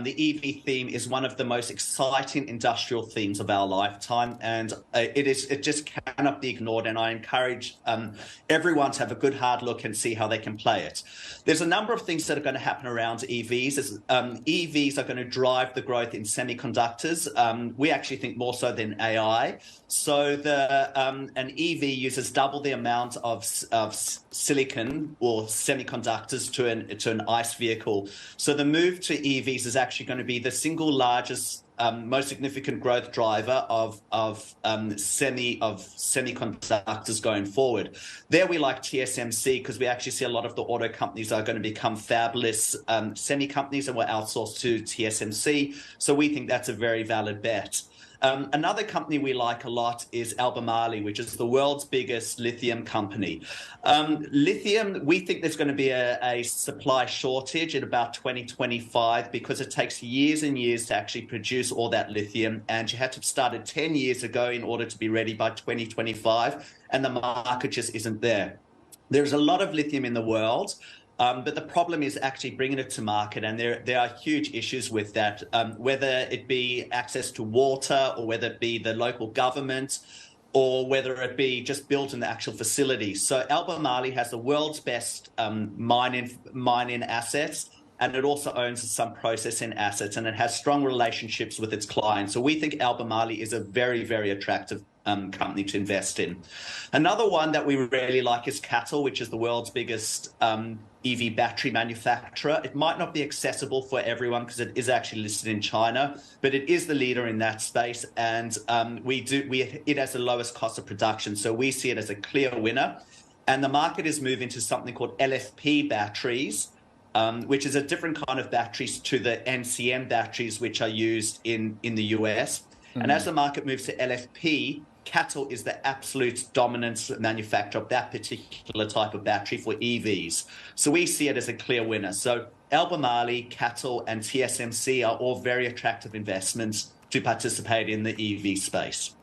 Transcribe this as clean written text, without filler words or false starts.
the EV theme is one of the most exciting industrial themes of our lifetime, and it just cannot be ignored. And I encourage everyone to have a good hard look and see how they can play it. There's a number of things that are going to happen around EVs. EVs are going to drive the growth in semiconductors. We actually think more so than AI. So an EV uses double the amount of silicon or semiconductors to an ICE vehicle. So the move to EVs is actually going to be the single largest, most significant growth driver of semiconductors going forward. There we like TSMC because we actually see a lot of the auto companies are going to become fabless semi companies and will outsource to TSMC. So we think that's a very valid bet. Another company we like a lot is Albemarle, which is the world's biggest lithium company. Lithium, we think there's going to be a supply shortage in about 2025 because it takes years and years to actually produce all that lithium. And you had to have started 10 years ago in order to be ready by 2025. And the market just isn't there. There's a lot of lithium in the world. But the problem is actually bringing it to market, and there are huge issues with that, whether it be access to water or whether it be the local government or whether it be just building the actual facilities. So Albemarle has the world's best mining assets, and it also owns some processing assets, and it has strong relationships with its clients. So we think Albemarle is a very, very attractive company to invest in. Another one that we really like is Cattle, which is the world's biggest EV battery manufacturer. It might not be accessible for everyone because it is actually listed in China, but it is the leader in that space, and it has the lowest cost of production. So we see it as a clear winner. And the market is moving to something called LFP batteries, which is a different kind of batteries to the NCM batteries, which are used in the US. Mm-hmm. And as the market moves to LFP, Cattle is the absolute dominant manufacturer of that particular type of battery for EVs. So we see it as a clear winner. So Albemarle, Cattle, and TSMC are all very attractive investments to participate in the EV space.